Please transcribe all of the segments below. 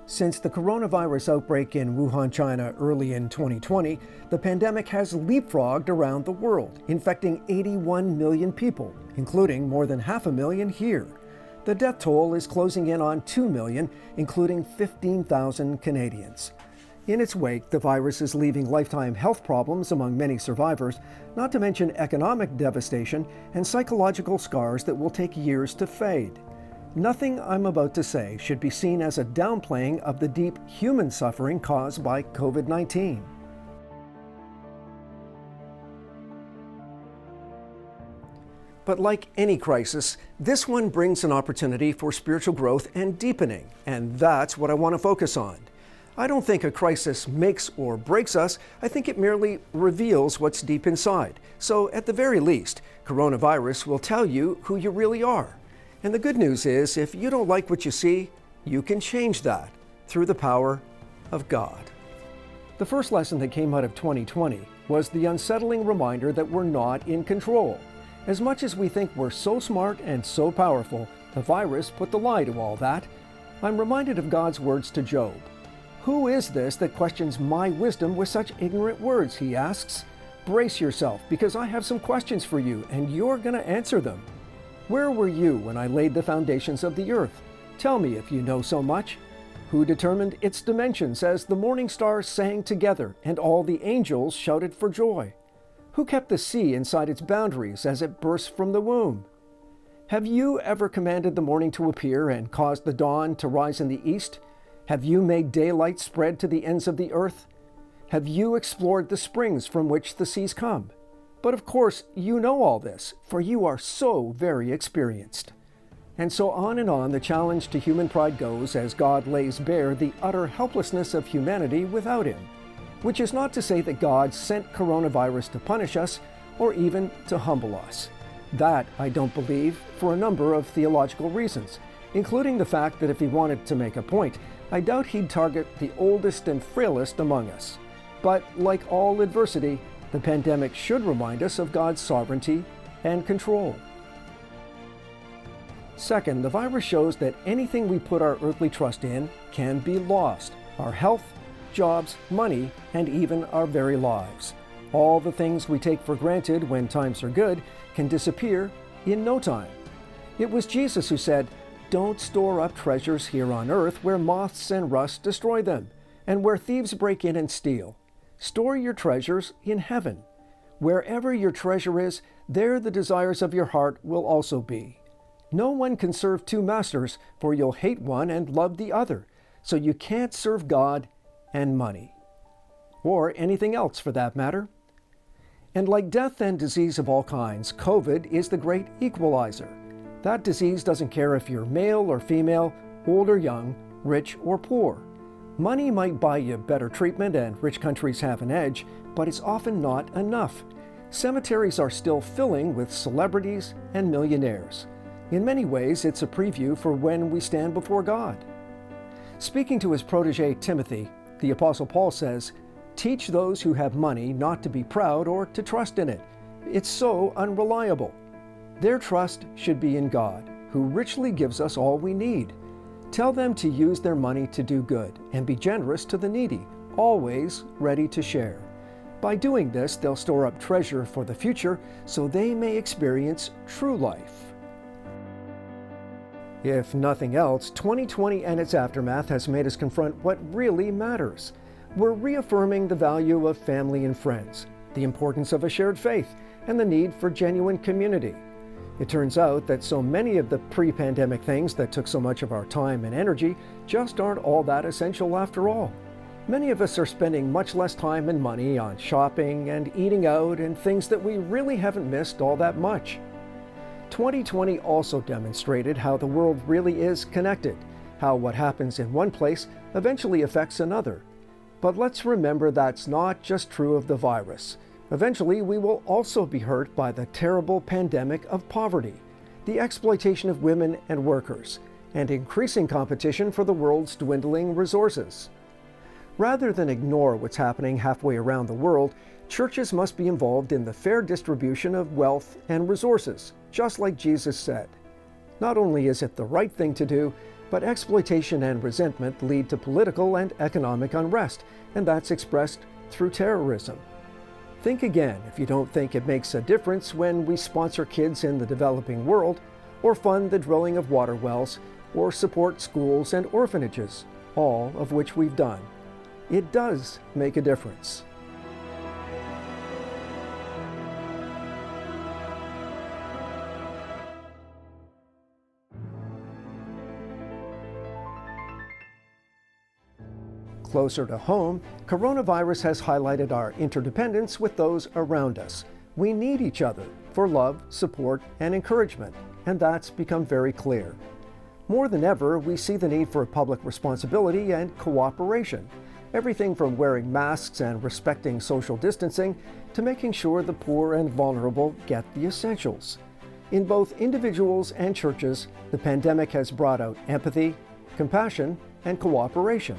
Since the coronavirus outbreak in Wuhan, China early in 2020, the pandemic has leapfrogged around the world, infecting 81 million people, including more than 500,000 here. The death toll is closing in on 2 million, including 15,000 Canadians. In its wake, the virus is leaving lifetime health problems among many survivors, not to mention economic devastation and psychological scars that will take years to fade. Nothing I'm about to say should be seen as a downplaying of the deep human suffering caused by COVID-19. But like any crisis, this one brings an opportunity for spiritual growth and deepening, and that's what I want to focus on. I don't think a crisis makes or breaks us. I think it merely reveals what's deep inside. So at the very least, coronavirus will tell you who you really are. And the good news is, if you don't like what you see, you can change that through the power of God. The first lesson that came out of 2020 was the unsettling reminder that we're not in control. As much as we think we're so smart and so powerful, the virus put the lie to all that. I'm reminded of God's words to Job. "Who is this that questions my wisdom with such ignorant words?" he asks. "Brace yourself, because I have some questions for you, and you're going to answer them. Where were you when I laid the foundations of the earth? Tell me if you know so much. Who determined its dimensions as the morning stars sang together and all the angels shouted for joy? Who kept the sea inside its boundaries as it burst from the womb? Have you ever commanded the morning to appear and caused the dawn to rise in the east? Have you made daylight spread to the ends of the earth? Have you explored the springs from which the seas come? But of course, you know all this, for you are so very experienced." And so on and on the challenge to human pride goes as God lays bare the utter helplessness of humanity without Him. Which is not to say that God sent coronavirus to punish us or even to humble us. That I don't believe for a number of theological reasons, including the fact that if He wanted to make a point, I doubt He'd target the oldest and frailest among us. But like all adversity, the pandemic should remind us of God's sovereignty and control. Second, the virus shows that anything we put our earthly trust in can be lost. Our health, jobs, money, and even our very lives. All the things we take for granted when times are good can disappear in no time. It was Jesus who said, "Don't store up treasures here on earth where moths and rust destroy them, and where thieves break in and steal. Store your treasures in heaven. Wherever your treasure is, there the desires of your heart will also be. No one can serve two masters, for you'll hate one and love the other. So you can't serve God and money." Or anything else for that matter. And like death and disease of all kinds, COVID is the great equalizer. That disease doesn't care if you're male or female, old or young, rich or poor. Money might buy you better treatment and rich countries have an edge, but it's often not enough. Cemeteries are still filling with celebrities and millionaires. In many ways, it's a preview for when we stand before God. Speaking to his protege Timothy, the Apostle Paul says, "Teach those who have money not to be proud or to trust in it. It's so unreliable. Their trust should be in God, who richly gives us all we need. Tell them to use their money to do good and be generous to the needy, always ready to share. By doing this, they'll store up treasure for the future so they may experience true life." If nothing else, 2020 and its aftermath has made us confront what really matters. We're reaffirming the value of family and friends, the importance of a shared faith, and the need for genuine community. It turns out that so many of the pre-pandemic things that took so much of our time and energy just aren't all that essential after all. Many of us are spending much less time and money on shopping and eating out and things that we really haven't missed all that much. 2020 also demonstrated how the world really is connected, how what happens in one place eventually affects another. But let's remember that's not just true of the virus. Eventually, we will also be hurt by the terrible pandemic of poverty, the exploitation of women and workers, and increasing competition for the world's dwindling resources. Rather than ignore what's happening halfway around the world, churches must be involved in the fair distribution of wealth and resources, just like Jesus said. Not only is it the right thing to do, But exploitation and resentment lead to political and economic unrest, and that's expressed through terrorism. Think again if you don't think it makes a difference when we sponsor kids in the developing world, or fund the drilling of water wells, or support schools and orphanages, all of which we've done. It does make a difference. Closer to home, coronavirus has highlighted our interdependence with those around us. We need each other for love, support, and encouragement, and that's become very clear. More than ever, we see the need for public responsibility and cooperation. Everything from wearing masks and respecting social distancing to making sure the poor and vulnerable get the essentials. In both individuals and churches, the pandemic has brought out empathy, compassion, and cooperation.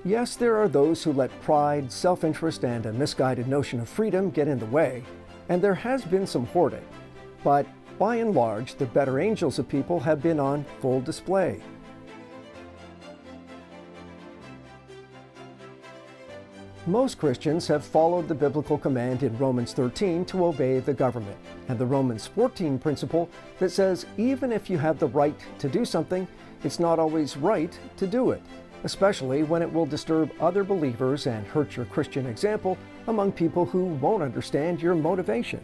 Yes, there are those who let pride, self-interest, and a misguided notion of freedom get in the way, and there has been some hoarding. But by and large, the better angels of people have been on full display. Most Christians have followed the biblical command in Romans 13 to obey the government, and the Romans 14 principle that says even if you have the right to do something, it's not always right to do it, especially when it will disturb other believers and hurt your Christian example among people who won't understand your motivation.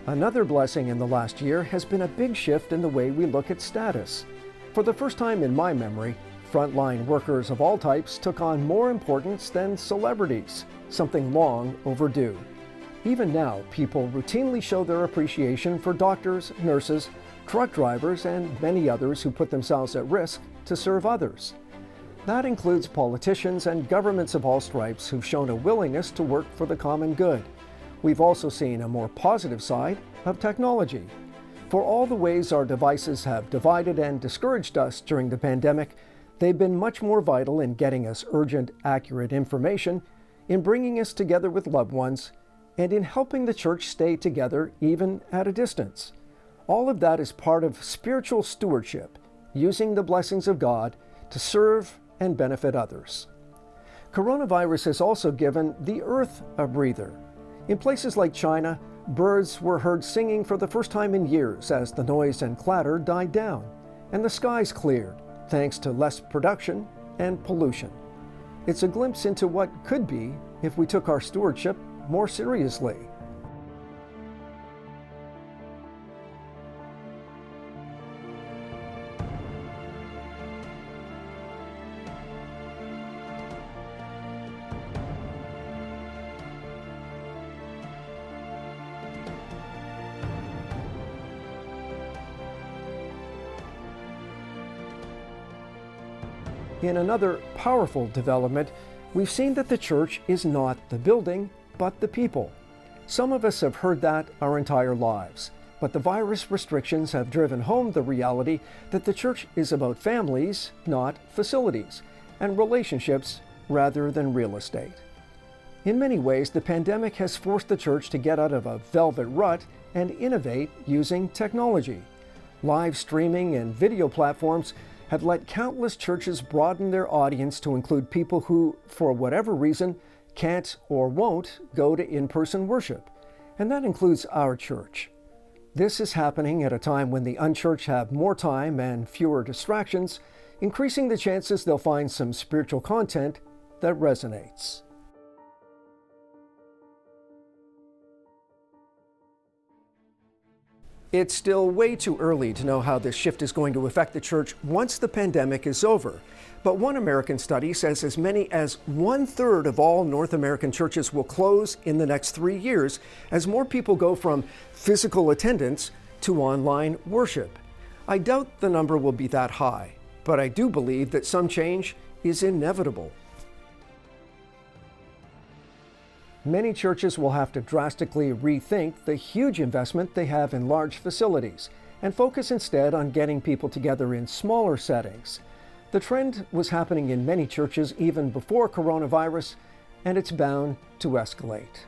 Another blessing in the last year has been a big shift in the way we look at status. For the first time in my memory, frontline workers of all types took on more importance than celebrities, something long overdue. Even now, people routinely show their appreciation for doctors, nurses, truck drivers, and many others who put themselves at risk to serve others. That includes politicians and governments of all stripes who've shown a willingness to work for the common good. We've also seen a more positive side of technology. For all the ways our devices have divided and discouraged us during the pandemic, they've been much more vital in getting us urgent, accurate information, in bringing us together with loved ones, and in helping the church stay together even at a distance. All of that is part of spiritual stewardship, using the blessings of God to serve and benefit others. Coronavirus has also given the earth a breather. In places like China, birds were heard singing for the first time in years as the noise and clatter died down, and the skies cleared, thanks to less production and pollution. It's a glimpse into what could be if we took our stewardship more seriously. In another powerful development, we've seen that the church is not the building, but the people. Some of us have heard that our entire lives, but the virus restrictions have driven home the reality that the church is about families, not facilities, and relationships rather than real estate. In many ways, the pandemic has forced the church to get out of a velvet rut and innovate using technology. Live streaming and video platforms have let countless churches broaden their audience to include people who, for whatever reason, can't or won't go to in-person worship. And that includes our church. This is happening at a time when the unchurched have more time and fewer distractions, increasing the chances they'll find some spiritual content that resonates. It's still way too early to know how this shift is going to affect the church once the pandemic is over. But one American study says as many as 1/3 of all North American churches will close in the next 3 years as more people go from physical attendance to online worship. I doubt the number will be that high, but I do believe that some change is inevitable. Many churches will have to drastically rethink the huge investment they have in large facilities and focus instead on getting people together in smaller settings. The trend was happening in many churches even before coronavirus, and it's bound to escalate.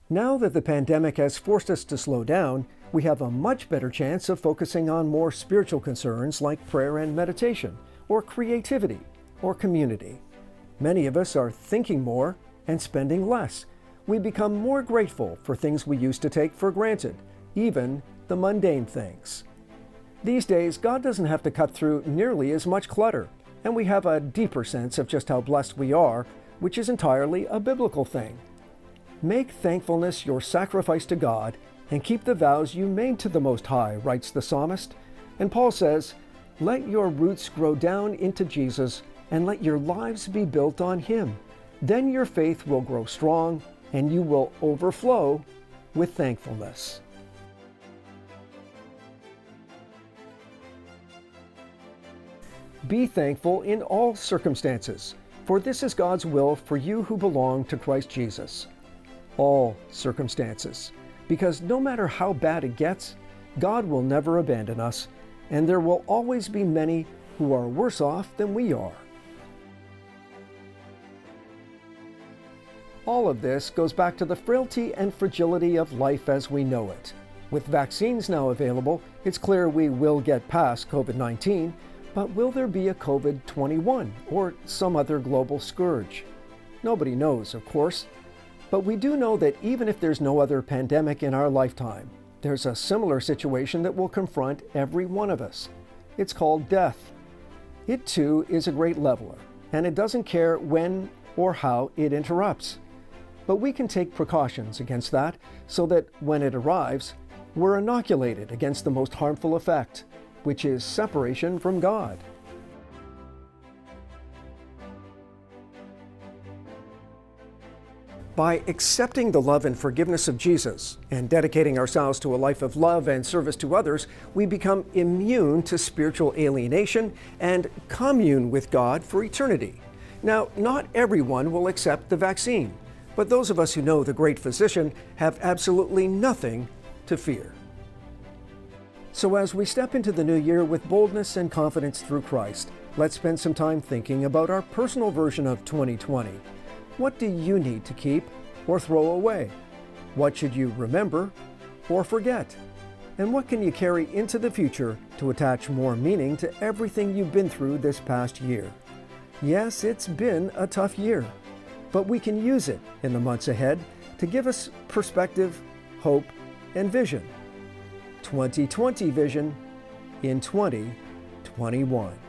Now that the pandemic has forced us to slow down, we have a much better chance of focusing on more spiritual concerns like prayer and meditation, or creativity, or community. Many of us are thinking more and spending less. We become more grateful for things we used to take for granted, even the mundane things. These days, God doesn't have to cut through nearly as much clutter, and we have a deeper sense of just how blessed we are, which is entirely a biblical thing. Make thankfulness your sacrifice to God and keep the vows you made to the Most High, writes the psalmist. And Paul says, let your roots grow down into Jesus and let your lives be built on Him. Then your faith will grow strong and you will overflow with thankfulness. Be thankful in all circumstances, for this is God's will for you who belong to Christ Jesus. All circumstances, because no matter how bad it gets, God will never abandon us, and there will always be many who are worse off than we are. All of this goes back to the frailty and fragility of life as we know it. With vaccines now available, it's clear we will get past COVID-19, but will there be a COVID-21 or some other global scourge? Nobody knows, of course. But we do know that even if there's no other pandemic in our lifetime, there's a similar situation that will confront every one of us. It's called death. It too is a great leveler, and it doesn't care when or how it interrupts. But we can take precautions against that so that when it arrives, we're inoculated against the most harmful effect, which is separation from God. By accepting the love and forgiveness of Jesus and dedicating ourselves to a life of love and service to others, we become immune to spiritual alienation and commune with God for eternity. Now, not everyone will accept the vaccine, but those of us who know the great physician have absolutely nothing to fear. So as we step into the new year with boldness and confidence through Christ, let's spend some time thinking about our personal version of 2020. What do you need to keep or throw away? What should you remember or forget? And what can you carry into the future to attach more meaning to everything you've been through this past year? Yes, it's been a tough year, but we can use it in the months ahead to give us perspective, hope, and vision. 2020 vision in 2021.